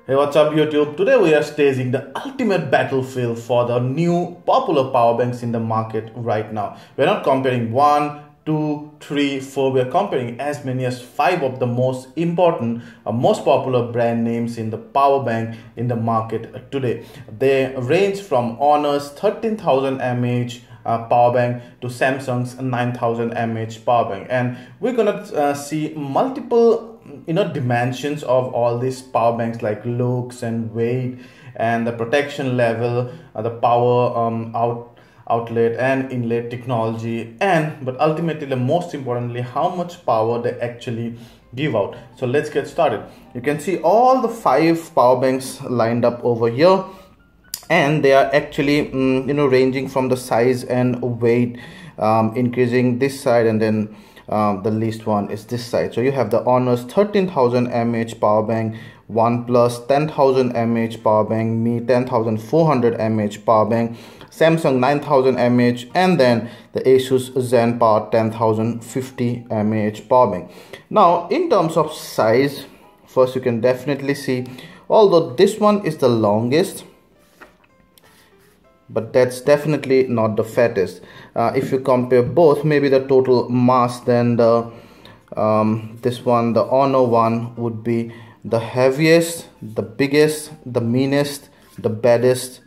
Hey, what's up YouTube? Today we are staging the ultimate battlefield for the new popular power banks in the market right now. We're not comparing 1, 2, 3, 4. We're comparing as many as 5 of the most important, most popular brand names in the power bank in the market today. They range from Honor's 13,000 mAh power bank to Samsung's 9,000 mAh power bank, and we're gonna see multiple dimensions of all these power banks, like looks and weight and the protection level, the power outlet and inlet technology, but ultimately, the most importantly, how much power they actually give out. So let's get started. You can see all the 5 power banks lined up over here, and they are actually ranging from the size and weight, increasing this side, and then the least one is this side. So you have the Honor's 13,000 mAh power bank, OnePlus 10,000 mAh power bank, Mi 10,400 mAh power bank, Samsung 9,000 mAh, and then the Asus ZenPower 10,050 mAh power bank. Now in terms of size, first you can definitely see, although this one is the longest, but that's definitely not the fattest. If you compare both, maybe the total mass, then the this one, the Honor one, would be the heaviest, the biggest, the meanest, the baddest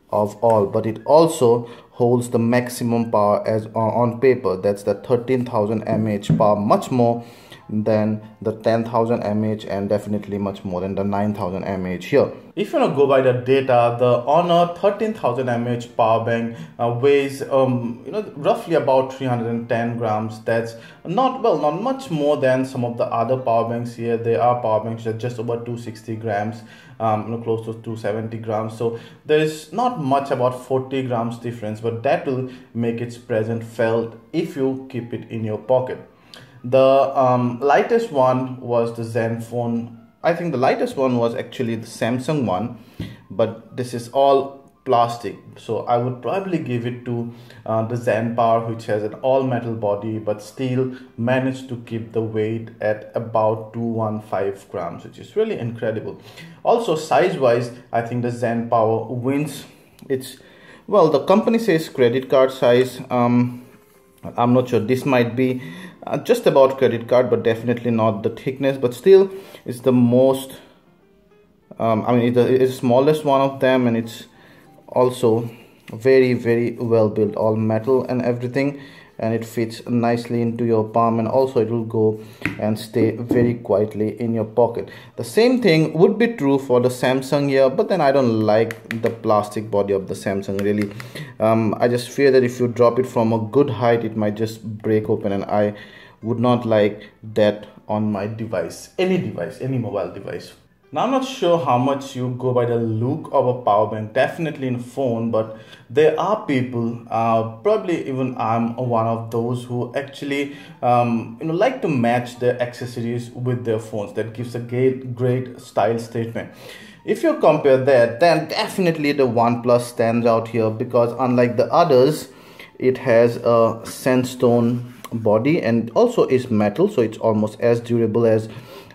of all, but it also holds the maximum power as on paper. That's the 13,000 mAh power, much more than the 10,000 mAh, and definitely much more than the 9,000 mAh here. If you want to go by the data, the Honor 13,000 mAh power bank weighs roughly about 310 grams. That's not much more than some of the other power banks here. There are power banks that are just over 260 grams, close to 270 grams. So there is not much, about 40 grams difference, but that will make its presence felt if you keep it in your pocket. The lightest one was the Zenfone. I think the lightest one was actually the Samsung one, but this is all plastic, so I would probably give it to the ZenPower, which has an all metal body but still managed to keep the weight at about 215 grams, which is really incredible. Also, size wise, I think the ZenPower wins. It's, well, the company says credit card size. I'm not sure. This might be just about credit card, but definitely not the thickness, but still it's the most it's the smallest one of them, and it's also very well built, all metal and everything, and it fits nicely into your palm, and also it will go and stay very quietly in your pocket. The same thing would be true for the Samsung here, but then I don't like the plastic body of the Samsung, really. I just fear that if you drop it from a good height, it might just break open, and I would not like that on my device, any mobile device. Now, I'm not sure how much you go by the look of a power bank, definitely in a phone, but there are people, probably even I'm one of those, who actually like to match their accessories with their phones. That gives a great style statement. If you compare that, then definitely the OnePlus stands out here, because unlike the others, it has a sandstone body and also is metal, so it's almost as durable as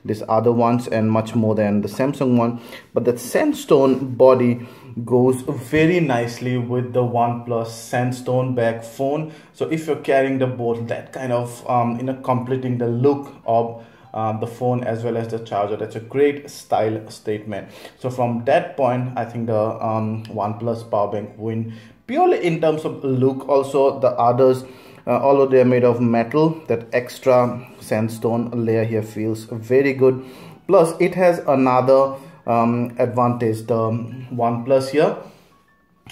these other ones and much more than the Samsung one. But that sandstone body goes very nicely with the OnePlus sandstone back phone. So if you're carrying the both, that kind of completing the look of the phone as well as the charger, that's a great style statement. So from that point, I think the OnePlus power bank win purely in terms of look. Also, the others, although they are made of metal, that extra sandstone layer here feels very good. Plus it has another advantage, the OnePlus here,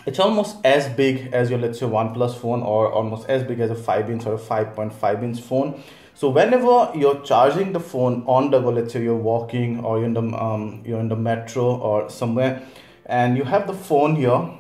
it's almost as big as your, let's say, OnePlus phone, or almost as big as a 5-inch or a 5.5-inch phone. So whenever you're charging the phone on the go, let's say you're walking or you're in the metro or somewhere, and you have the phone here,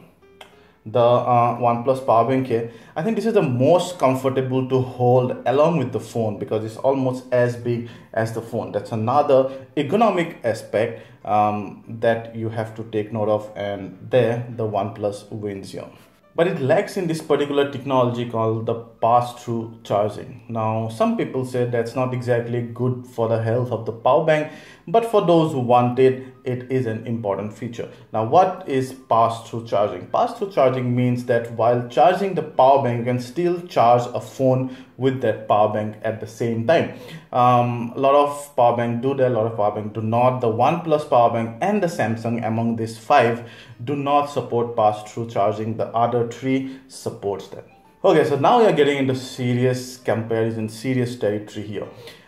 the OnePlus power bank here, I think this is the most comfortable to hold along with the phone, because it's almost as big as the phone. That's another ergonomic aspect that you have to take note of, and there the OnePlus wins here. but it lacks in this particular technology called the pass-through charging. Now, some people say that's not exactly good for the health of the power bank, but for those who want it, it is an important feature. Now, what is pass-through charging? Pass-through charging means that while charging the power bank, you can still charge a phone with that power bank at the same time. A lot of power bank do that, a lot of power bank do not. The OnePlus power bank and the Samsung, among these 5, do not support pass-through charging. The other 3 supports that. Okay, so now we are getting into serious comparison, serious territory here.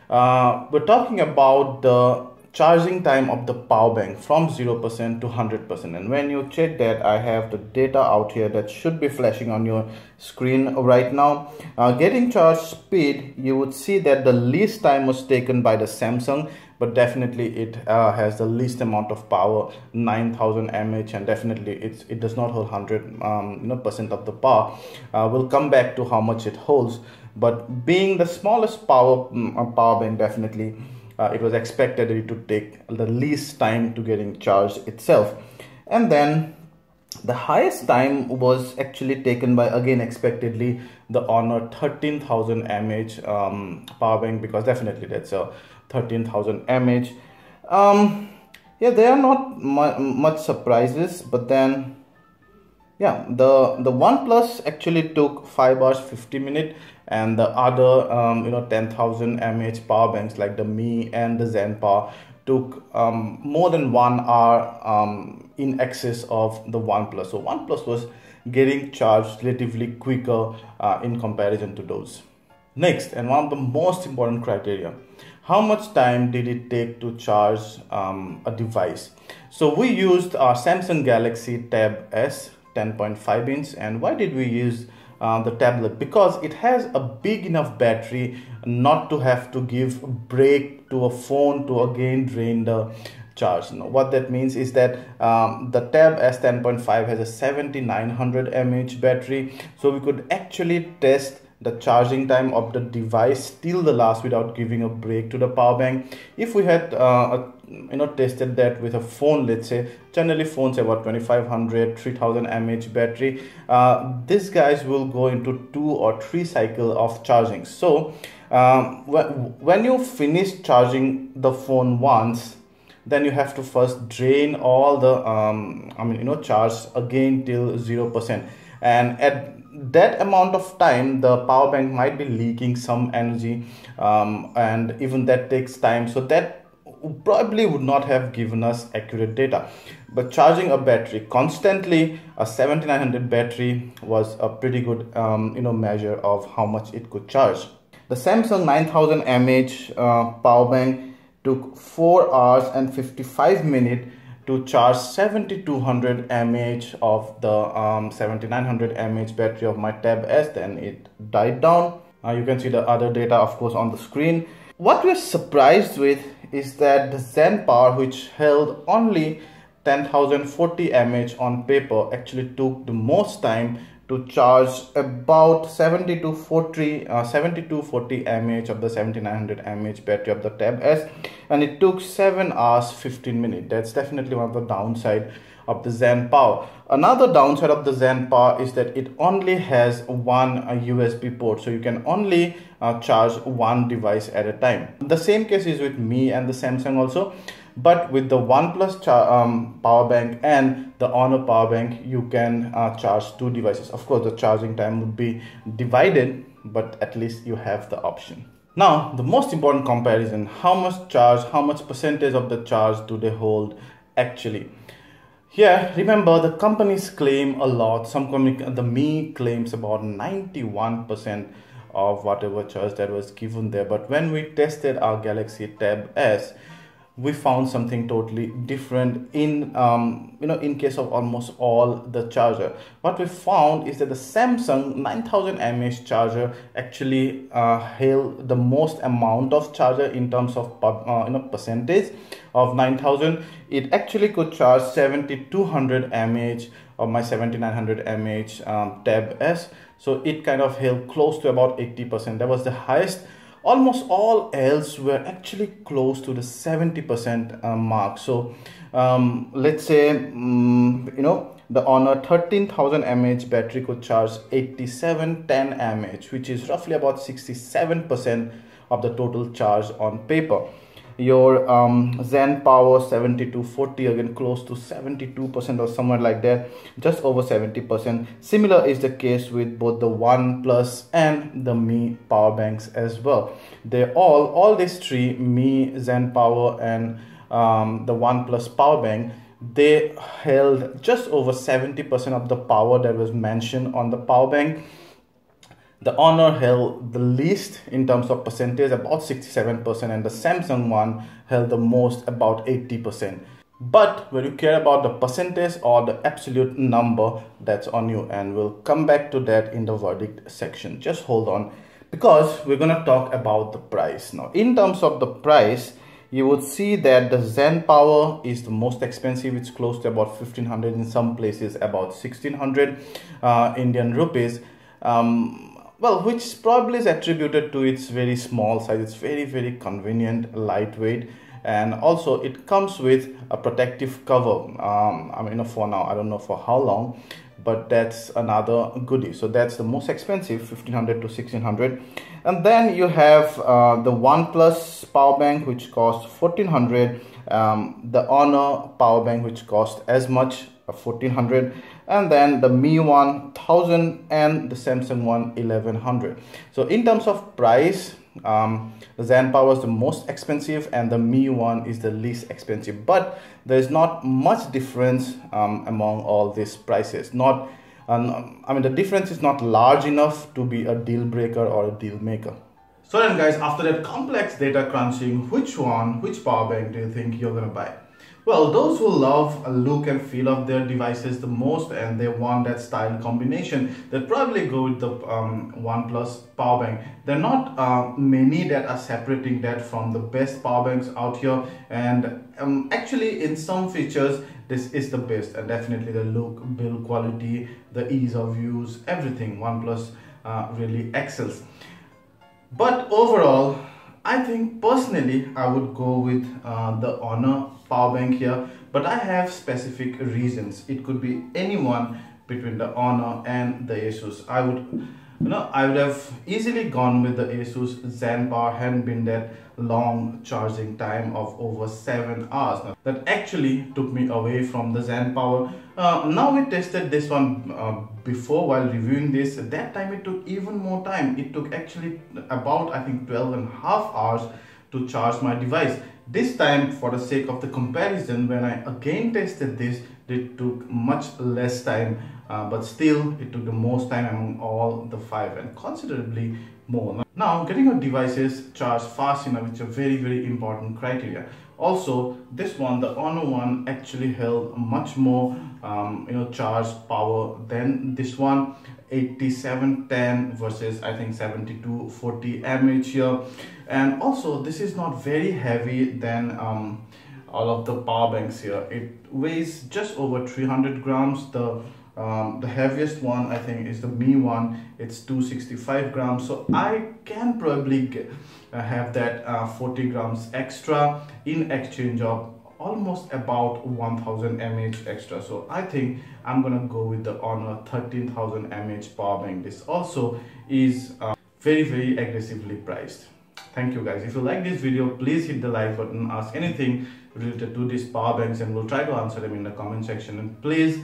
We're talking about the charging time of the power bank from 0% to 100%. And when you check that, I have the data out here that should be flashing on your screen right now. Getting charge speed, you would see that the least time was taken by the Samsung, but definitely it has the least amount of power, 9000 mAh, and definitely it does not hold 100% of the power. We'll come back to how much it holds, but being the smallest power bank, definitely it was expected it to take the least time to getting charged itself. And then the highest time was actually taken by, again expectedly, the Honor 13000 mAh power bank, because definitely that's a 13000 mAh. Yeah, there are not much surprises, but then yeah, the OnePlus actually took 5 hours 50 minutes, and the other 10,000 mAh power banks like the Mi and the Zen Power took more than 1 hour in excess of the OnePlus. So OnePlus was getting charged relatively quicker in comparison to those. Next, and one of the most important criteria, how much time did it take to charge a device? So we used our Samsung Galaxy Tab S 10.5 inch. And why did we use the tablet? Because it has a big enough battery not to have to give a break to a phone to again drain the charge. Now, what that means is that the Tab S 10.5 has a 7900 mAh battery, so we could actually test the charging time of the device till the last without giving a break to the power bank. If we had tested that with a phone, let's say, generally phones have about 2500 3000 mAh battery, these guys will go into 2 or 3 cycle of charging. So when you finish charging the phone once, then you have to first drain all the charge again till 0%, and at that amount of time the power bank might be leaking some energy, and even that takes time, so that probably would not have given us accurate data. But charging a battery constantly, a 7900 battery was a pretty good measure of how much it could charge. The Samsung 9000 mAh power bank took 4 hours and 55 minutes to charge 7200 mAh of the 7900 mAh battery of my Tab S. Then it died down. You can see the other data, of course, on the screen. What we're surprised with is that the Zen Power, which held only 10,040 mAh on paper, actually took the most time to charge about 7240 mAh of the 7900 mAh battery of the Tab S, and it took 7 hours 15 minutes. That's definitely one of the downside of the Zen Power. Another downside of the Zen Power is that it only has one USB port, so you can only charge one device at a time. The same case is with Mi and the Samsung also. But with the OnePlus power bank and the Honor power bank, you can charge 2 devices. Of course, the charging time would be divided, but at least you have the option. Now, the most important comparison, how much charge, how much percentage of the charge do they hold actually? Here, remember, the companies claim a lot. The Mi claims about 91% of whatever charge that was given there. But when we tested our Galaxy Tab S, we found something totally different in case of almost all the charger. What we found is that the Samsung 9000 mAh charger actually held the most amount of charger in terms of percentage of 9000. It actually could charge 7200 mAh of my 7900 mAh Tab S. So it kind of held close to about 80%. That was the highest. Almost all else were actually close to the 70% mark. So let's say the Honor 13000 mAh battery could charge 8710 mAh, which is roughly about 67% of the total charge on paper. your Zen Power 7240, again close to 72% or somewhere like that, just over 70%. Similar is the case with both the OnePlus and the Mi power banks as well. They all these three, Mi, Zen Power and the OnePlus power bank, they held just over 70% of the power that was mentioned on the power bank. The Honor held the least in terms of percentage, about 67%, and the Samsung one held the most, about 80%. But when you care about the percentage or the absolute number, that's on you, and we'll come back to that in the verdict section. Just hold on, because we're gonna talk about the price now. In terms of the price, you would see that the Zen Power is the most expensive. It's close to about 1500, in some places about 1600 Indian rupees. Well, which probably is attributed to its very small size. It's very convenient, lightweight, and also it comes with a protective cover. I mean, for now, I don't know for how long, but that's another goodie. So that's the most expensive, 1500 to 1600. And then you have the OnePlus power bank, which costs 1400, the Honor power bank, which costs as much, 1400, and then the Mi one 1000 and the Samsung one 1100. So in terms of price, the Zen Power is the most expensive and the Mi one is the least expensive, but there is not much difference among all these prices. Not I mean, the difference is not large enough to be a deal breaker or a deal maker. So then guys, after that complex data crunching, which power bank do you think you're gonna buy? Well, those who love a look and feel of their devices the most and they want that style combination, they'll probably go with the OnePlus power bank. There are not many that are separating that from the best power banks out here, and actually in some features this is the best, and definitely the look, build quality, the ease of use, everything OnePlus really excels. But overall, I think personally I would go with the Honor power bank here, but I have specific reasons. It could be anyone between the Honor and the Asus. I would have easily gone with the Asus Zen Power, hadn't been that long charging time of over 7 hours. That actually took me away from the Zen Power. Now we tested this one before while reviewing this. At that time it took even more time. It took actually about, I think, 12.5 hours to charge my device. This time, for the sake of the comparison, when I again tested this, it took much less time, but still it took the most time among all the 5, and considerably more. Now, getting your devices charged fast enough is a very important criteria. Also, this one, the Honor one, actually held much more charged power than this one. 8710 versus I think 7240 mAh here, and also this is not very heavy than all of the power banks here. It weighs just over 300 grams. The heaviest one I think is the Mi one. It's 265 grams, so I can probably have that 40 grams extra in exchange of almost about 1000 mAh extra. So I think I'm gonna go with the Honor 13000 mAh power bank. This also is very aggressively priced. Thank you guys. If you like this video, please hit the like button, ask anything related to these power banks, and we'll try to answer them in the comment section. And please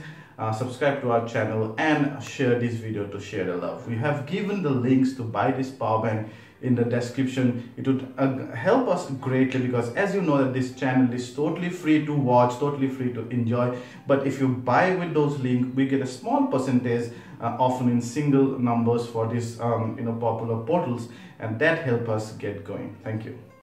subscribe to our channel and share this video to share the love. We have given the links to buy this power bank in the description. It would help us greatly, because as you know that this channel is totally free to watch, totally free to enjoy, but if you buy with those links, we get a small percentage, often in single numbers, for these popular portals, and that help us get going. Thank you.